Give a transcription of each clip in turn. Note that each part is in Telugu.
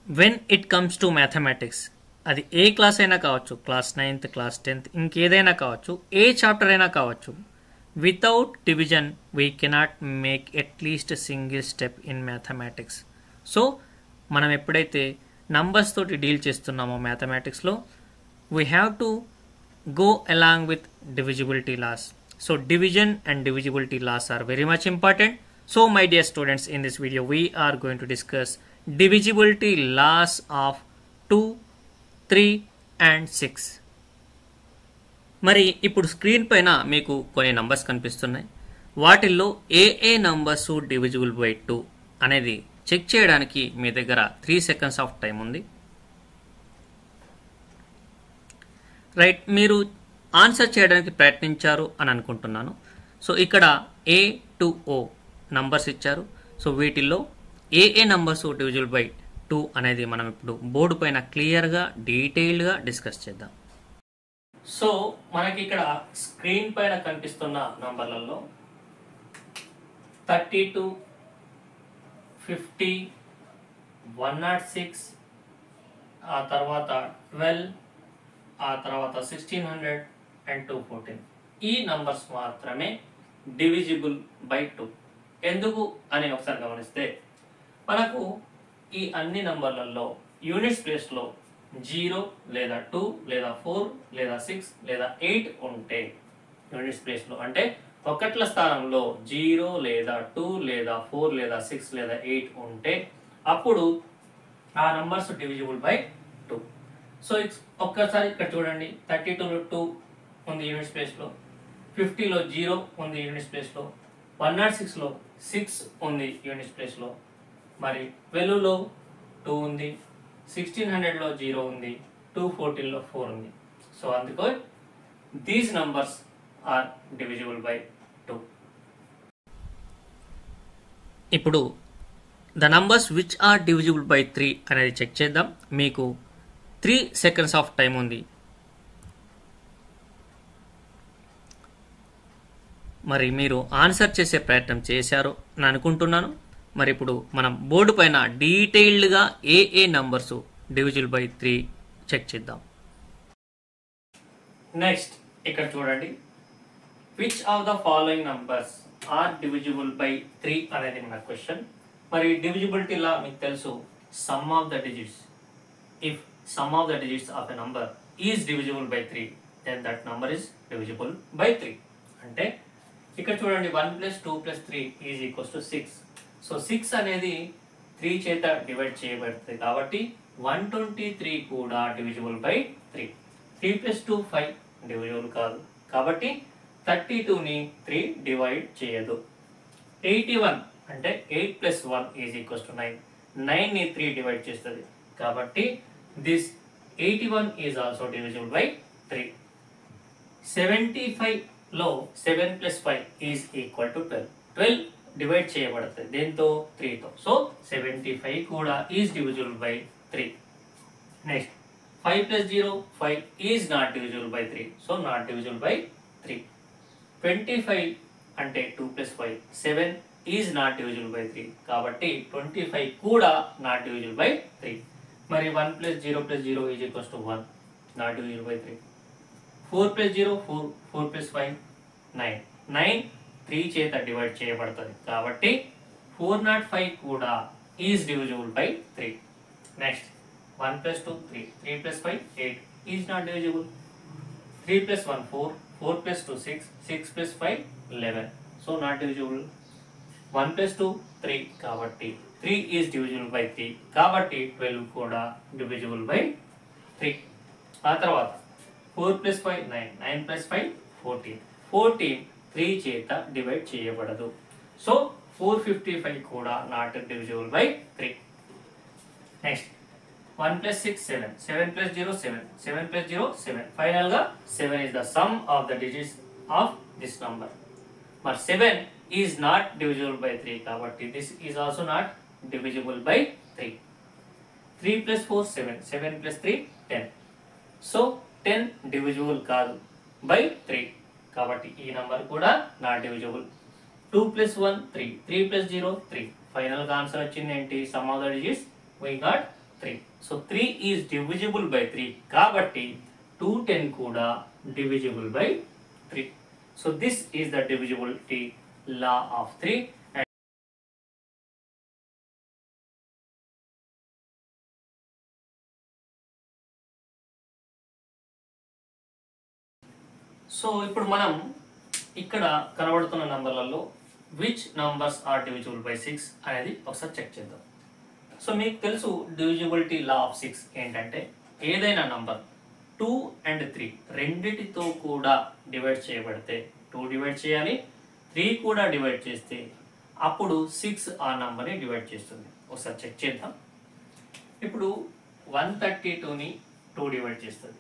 When it comes to mathematics, అది ఏ క్లాస్ అయినా కావచ్చు, క్లాస్ 9th, క్లాస్ 10th, ఇంకేదైనా కావచ్చు, ఏ చాప్టర్ అయినా కావచ్చు, without division we cannot make at least single step in mathematics. So మనం ఎప్పుడైతే నంబర్స్ తోటి డీల్ చేస్తున్నామో మ్యాథమెటిక్స్లో, we have to go along with divisibility laws. So division and divisibility laws are very much important. So my dear students, in this video we are going to discuss divisibility laws of 2, 3 and 6. మరి ఇప్పుడు స్క్రీన్ పైన మీకు కొన్ని నంబర్స్ కనిపిస్తున్నాయి. వాటిల్లో ఏ నంబర్స్ డివిజిబుల్ బై 2 అనేది చెక్ చేయడానికి మీ దగ్గర 3 seconds ఆఫ్ టైం ఉంది. రైట్, మీరు ఆన్సర్ చేయడానికి ప్రయత్నించారు అని అనుకుంటున్నాను. సో ఇక్కడ A to O నంబర్స్ ఇచ్చారు. సో వీటిల్లో ఏ నంబర్స్ డివిజిబుల్ బై 2 అనేది మనం ఇప్పుడు బోర్డు పైన క్లియర్గా డీటెయిల్డ్గా డిస్కస్ చేద్దాం. సో మనకి ఇక్కడ స్క్రీన్ పైన కనిపిస్తున్న నంబర్లలో 32, 50, 106, ఆ తర్వాత 12, ఆ తర్వాత 1600 and 214 ఈ నంబర్స్ మాత్రమే డివిజిబుల్ బై 2. ఎందుకు అని ఒకసారి గమనిస్తే, మనకు ఈ అన్ని నంబర్లలో యూనిట్స్ ప్లేస్లో 0 లేదా 2 లేదా 4 లేదా 6 లేదా 8 ఉంటే, యూనిట్స్ ప్లేస్లో అంటే ఒకట్ల స్థానంలో 0 లేదా 2 లేదా 4 లేదా 6 లేదా 8 ఉంటే అప్పుడు ఆ నంబర్స్ డివిజిబుల్ బై 2. సో ఒక్కసారి ఇక్కడ చూడండి, 32లో 2 ఉంది యూనిట్స్ ప్లేస్లో, 50లో 0 ఉంది యూనిట్స్ ప్లేస్లో, 106లో 6 ఉంది యూనిట్స్ ప్లేస్లో, మరి 12లో 2 ఉంది, 1600లో 0 ఉంది, 214లో 4 ఉంది. సో అందుకో these numbers are divisible by 2. ఇప్పుడు the numbers which are divisible by 3 అనేది చెక్ చేద్దాం. మీకు 3 seconds ఆఫ్ టైం ఉంది. మరి మీరు ఆన్సర్ చేసే ప్రయత్నం చేశారు అని అనుకుంటున్నాను. మరి ఇప్పుడు మనం బోర్డు పైన డీటెయిల్డ్గా ఏ నంబర్స్ డివిజిబుల్ బై 3 చెక్ చేద్దాం. నెక్స్ట్ ఇక్కడ చూడండి, which of the following numbers are divisible by 3 అనేది మన క్వశ్చన్. మరి డివిజిబిలిటీ లా మీకు తెలుసు, sum of the digits. If sum of the digits of a number is divisible by 3, then that number is divisible by 3. అంటే ఇక్కడ చూడండి, 1 + 2 + 3 is equals to 6. సో 6 అనేది 3 చేత డివైడ్ చేయబడుతుంది కాబట్టి 123 కూడా డివిజిబుల్ బై 3. 3 + 2 5 డివిజిబుల్ కాదు కాబట్టి 32ని 3 డివైడ్ చేయదు. 81 అంటే 8 + 1 is equals to 9. 9ని 3 డివైడ్ చేస్తుంది కాబట్టి this 81 is also divisible by 3. 75 లో 7 + 5 is equal to 12. 12 డివైడ్ చేయబడుతుంది దేంతో? 3తో. సో 75 కూడా is divisible by 3. Next 5 + 0 5 is not divisible by 3. So not divisible by 3. 25 అంటే 2 + 5 7 is not divisible by 3 కాబట్టి 25 కూడా not divisible by 3. మరి 1 + 0 + 0 is equals to 1, not divisible by 3. 4 + 0 4, 4 + 5 9. 9 3 చేత డివైడ్ చేయబడుతుంది కాబట్టి 405 కూడా is divisible by 3. Next 1 + 2 3, 3 + 5 8 is not divisible. 3 + 1 4, 4 + 2 6, 6 + 5 11. So not divisible. 1 + 2 3 కాబట్టి 3 is divisible by 3 కాబట్టి 12 కూడా divisible by 3. ఆ తర్వాత 4 + 5 9, 9 + 5 14. 14 3 చేత డివైడ్ చేయబడదు సో 455 కూడా not divisible by 3. Next 1 + 6 7, 7 + 0 7, 7 + 0 7. Final గా 7 is the sum of the digits of this number. మరి 7 is not divisible by 3 కాబట్టి this is also not divisible by 3. 3 + 4 7, 7 + 3 10. So 10 divisible కాదు by 3 కాబట్టి ఈ నంబర్ కూడా నాట్ డివిజిబుల్. 2 + 1 3, 3 + 0 3. ఫైనల్ గా ఆన్సర్ వచ్చింది ఏంటి? Sum of the digits we got 3. So 3 is divisible by 3 కాబట్టి 210 కూడా divisible by 3. So this is the divisibility law of 3. సో ఇప్పుడు మనం ఇక్కడ కనబడుతున్న నంబర్లలో which numbers are divisible by 6 అనేది ఒకసారి చెక్ చేద్దాం. సో మీకు తెలుసు డివిజిబిలిటీ లా ఆఫ్ 6 ఏంటంటే ఏదైనా నంబర్ 2 అండ్ 3 రెండిటితో కూడా డివైడ్ చేయబడితే 2 డివైడ్ చేయాలి, 3 కూడా డివైడ్ చేస్తే అప్పుడు 6 ఆ నంబర్ని డివైడ్ చేస్తుంది. ఒకసారి చెక్ చేద్దాం. ఇప్పుడు 132ని 2 డివైడ్ చేస్తుంది,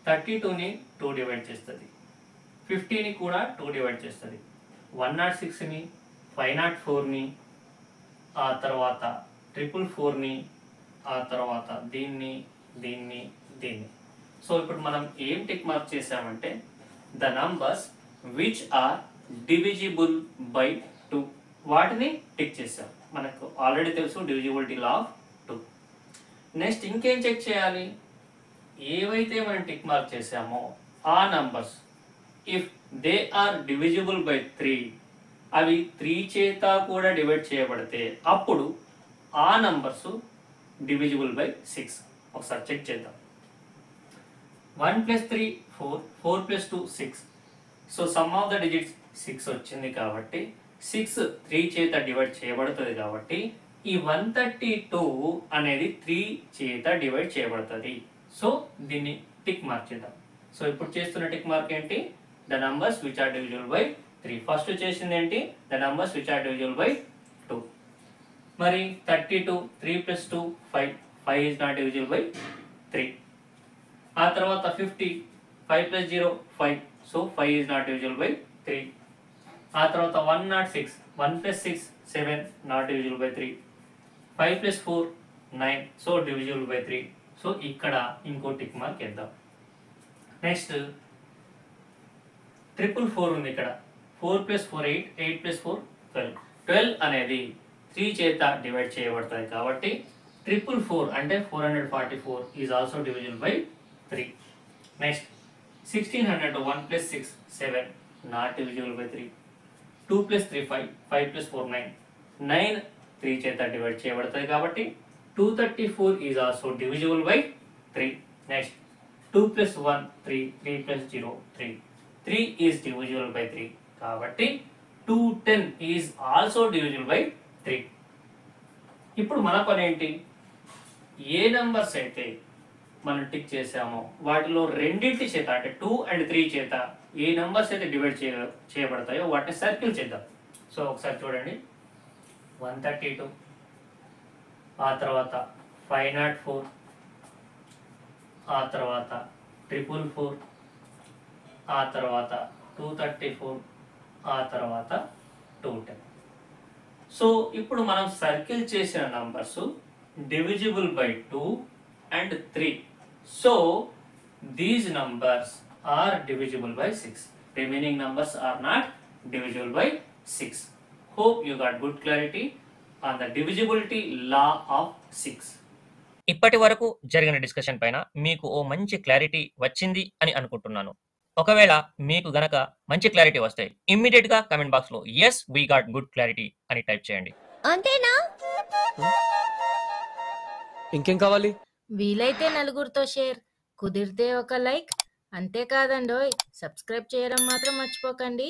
32ని 2 డివైడ్ చేస్తుంది, 50ని కూడా 2 డివైడ్ చేస్తుంది, 106ని 504ని ఆ తర్వాత 444ని ఆ తర్వాత దీన్ని దీన్ని దీన్ని. సో ఇప్పుడు మనం ఏం టిక్ మార్క్ చేసామంటే the numbers which are divisible by 2 వాటిని టిక్ చేసాం. మనకు ఆల్రెడీ తెలుసు డివిజిబిలిటీ లా ఆఫ్ 2. నెక్స్ట్ ఇంకేం చెక్ చేయాలి, ఏవైతే మనం టిక్ మార్క్ చేసామో ఆ numbers if they are divisible by 3 అవి 3 చేత కూడా డివైడ్ చేయబడితే అప్పుడు ఆ నంబర్స్ డివిజిబుల్ బై 6. ఒకసారి చెక్ చేద్దాం. 1 + 3 4, 4 + 2 6. So some of the digits 6 వచ్చింది కాబట్టి 6 3 చేత డివైడ్ చేయబడుతుంది కాబట్టి ఈ 132 అనేది 3 చేత డివైడ్ చేయబడుతుంది. సో దీన్ని టిక్ మార్క్ చేద్దాం. సో ఇప్పుడు చేస్తున్న టిక్ మార్క్ ఏంటి, the numbers which are divisible by 3. First చేసింది ఏంటి, the numbers which are divisible by 2. మరి 32 3 + 2 5, 5 ఈజ్ నాట్ డివిజిబుల్ బై 3. ఆ తర్వాత 50 5 + 0 5, so 5 is not divisible by 3. ఆ తర్వాత 106 1 + 6 7 not divisible by 3. 5 + 4 9, so divisible by 3. So ఇక్కడ ఇంకో టిక్ మార్క్ వేద్దాం. నెక్స్ట్ 444 ఉంది ఇక్కడ, 4 + 4 8, 8 + 4 12. 12 అనేది 3 చేత డివైడ్ చేయబడుతుంది కాబట్టి 444 అంటే 444 is also divisible by 3. Next 1600 1 + 6 7 not divisible by 3. 2 + 3 5, 5 + 4 9, 9 3 చేత డివైడ్ చేయబడుతుంది కాబట్టి 234 is also divisible by 3. Next 2 + 1 3, 3 + 0 3, 3 is divisible by 3 కాబట్టి 210 ఈజ్ ఆల్సో డివిజిబుల్ బై 3. ఇప్పుడు మన పని ఏంటి, ఏ నంబర్స్ అయితే మనం టిక్ చేసామో వాటిలో రెండింటి చేత అంటే 2 and 3 చేత ఏ నంబర్స్ అయితే డివైడ్ చేయబడతాయో వాటిని సర్కిల్ చేద్దాం. సో ఒకసారి చూడండి, 132 ఆ తర్వాత 504 ఆ తర్వాత 444 ఆ తర్వాత 234 ఆ తర్వాత 210. సో ఇప్పుడు మనం సర్కిల్ చేసిన numbers divisible by 2 and 3. So these numbers are divisible by 6. Remaining numbers are not divisible by 6. Hope you got good clarity on the divisibility law of 6. ఇప్పటి వరకు జరిగిన డిస్కషన్ పైన మీకు ఓ మంచి క్లారిటీ వచ్చింది అని అనుకుంటున్నాను. ఒకవేళ మీకు గనక మంచి క్లారిటీ వస్తే ఇమ్మీడియట్ గా కమెంట్ బాక్స్ లో yes we got good clarity అని టైప్ చేయండి. అంతేనా? ఇంకేం కావాలి? వీలైతే నలుగురితో షేర్, కుదిరితే ఒక లైక్. అంతేకాదండోయ్, సబ్స్క్రైబ్ చేయడం మాత్రం మర్చిపోకండి.